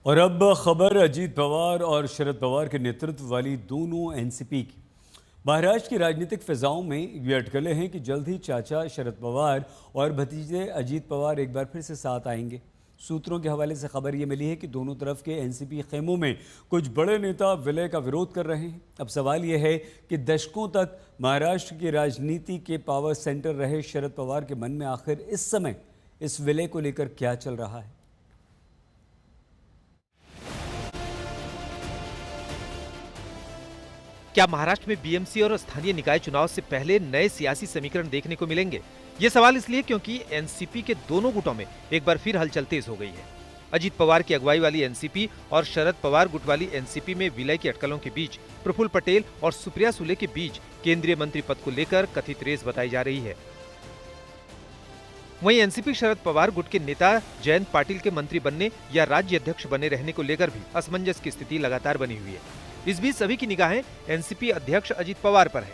और अब खबर अजीत पवार और शरद पवार के नेतृत्व वाली दोनों एनसीपी की। महाराष्ट्र की राजनीतिक फिजाओं में ये अटकलें हैं कि जल्द ही चाचा शरद पवार और भतीजे अजीत पवार एक बार फिर से साथ आएंगे। सूत्रों के हवाले से खबर ये मिली है कि दोनों तरफ के एनसीपी खेमों में कुछ बड़े नेता विलय का विरोध कर रहे हैं। अब सवाल ये है कि दशकों तक महाराष्ट्र की राजनीति के पावर सेंटर रहे शरद पवार के मन में आखिर इस समय इस विलय को लेकर क्या चल रहा है। क्या महाराष्ट्र में बीएमसी और स्थानीय निकाय चुनाव से पहले नए सियासी समीकरण देखने को मिलेंगे? ये सवाल इसलिए क्योंकि एनसीपी के दोनों गुटों में एक बार फिर हलचल तेज हो गई है। अजीत पवार की अगुवाई वाली एनसीपी और शरद पवार गुट वाली एनसीपी में विलय की अटकलों के बीच प्रफुल्ल पटेल और सुप्रिया सुले के बीच केंद्रीय मंत्री पद को लेकर कथित रेस बताई जा रही है। वहीं एनसीपी शरद पवार गुट के नेता जयंत पाटिल के मंत्री बनने या राज्य अध्यक्ष बने रहने को लेकर भी असमंजस की स्थिति लगातार बनी हुई है। इस बीच सभी की निगाहें एनसीपी अध्यक्ष अजीत पवार पर है,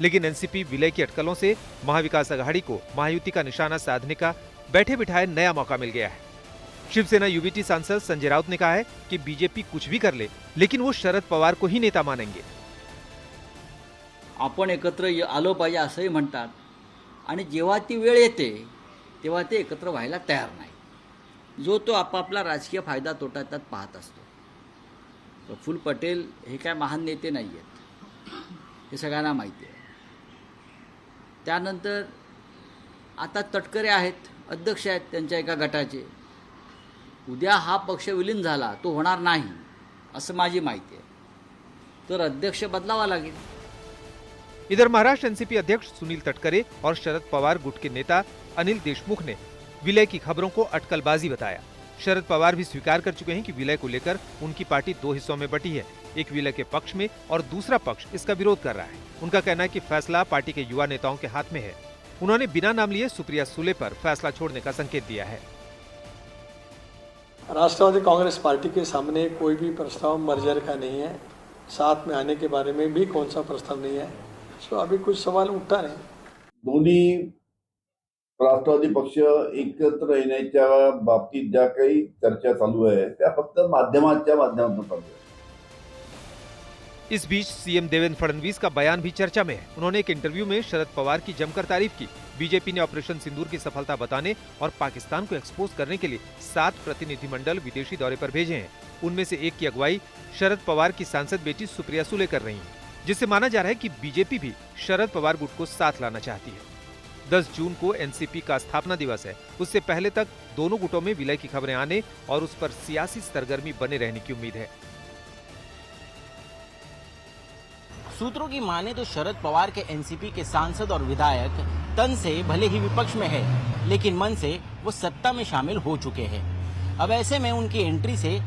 लेकिन एनसीपी विलय की अटकलों से महाविकास आघाड़ी को महायुति का निशाना साधने का बैठे बिठाए नया मौका मिल गया है। शिवसेना यूबीटी सांसद संजय राउत ने कहा है कि बीजेपी कुछ भी कर ले, लेकिन वो शरद पवार को ही नेता मानेंगे। आपण एकत्र आलो पाहिजे असंही म्हणतात आणि जेव्हा ती वेळ येते तेव्हा ते एकत्र व्हायला तयार नाही। जो तो आपापला राजकीय फायदा तोटा त्यात पाहत असतो। प्रफुल्ल पटेल हे काय महान नेते नाही आहेत, हे सगळ्यांना माहिती आहे। त्यानंतर आता तटकरे आहेत, अध्यक्ष आहेत त्यांच्या एका गटाचे। उद्या हा पक्ष विलीन झाला तो होणार नाही असं माझी माहिती आहे, तर अध्यक्ष बदलावा लागेल। इधर महाराष्ट्र एनसीपी अध्यक्ष सुनील तटकरे और शरद पवार गुट के नेता अनिल देशमुख ने विलय की खबरों को अटकलबाजी बताया। शरद पवार भी स्वीकार कर चुके हैं कि विलय को लेकर उनकी पार्टी दो हिस्सों में बटी है, एक विलय के पक्ष में और दूसरा पक्ष इसका विरोध कर रहा है। उनका कहना है कि फैसला पार्टी के युवा नेताओं के हाथ में है। उन्होंने बिना नाम लिए सुप्रिया सुले पर फैसला छोड़ने का संकेत दिया है। राष्ट्रवादी कांग्रेस पार्टी के सामने कोई भी प्रस्ताव मर्जर का नहीं है, साथ में आने के बारे में भी कौन सा प्रस्ताव नहीं है। सो अभी कुछ सवाल उठता है। दोन्ही राष्ट्रवादी पक्ष एकत्र येण्याच्या बाबतीत ज्या काही चर्चा चालू आहे त्या फक्त माध्यमांच्या माध्यमातून चालू आहे। इस बीच सीएम देवेंद्र फडणवीस का बयान भी चर्चा में है। उन्होंने एक इंटरव्यू में शरद पवार की जमकर तारीफ की। बीजेपी ने ऑपरेशन सिंदूर की सफलता बताने और पाकिस्तान को एक्सपोज करने के लिए 7 प्रतिनिधिमंडल विदेशी दौरे पर भेजे हैं। उनमें से एक की अगुवाई शरद पवार की सांसद बेटी सुप्रिया सुले कर रही हैं, जिससे माना जा रहा है कि बीजेपी भी शरद पवार गुट को साथ लाना चाहती है। 10 जून को एनसीपी का स्थापना दिवस है। उससे पहले तक दोनों गुटों में विलय की खबरें आने और उस पर सियासी सरगर्मी बने रहने की उम्मीद है। सूत्रों की माने तो शरद पवार के एनसीपी के सांसद और विधायक तन से भले ही विपक्ष में है, लेकिन मन से वो सत्ता में शामिल हो चुके हैं। अब ऐसे में उनकी एंट्री से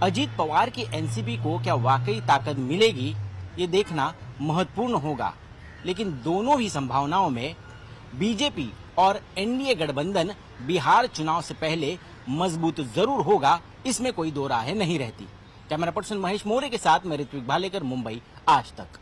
अजीत पवार की एनसीपी को क्या वाकई ताकत मिलेगी, ये देखना महत्वपूर्ण होगा। लेकिन दोनों ही संभावनाओं में बीजेपी और एनडीए गठबंधन बिहार चुनाव से पहले मजबूत जरूर होगा, इसमें कोई दो राहें नहीं रहती। कैमरा पर्सन महेश मोरे के साथ मैं ऋत्विक भालेकर, मुंबई आज तक।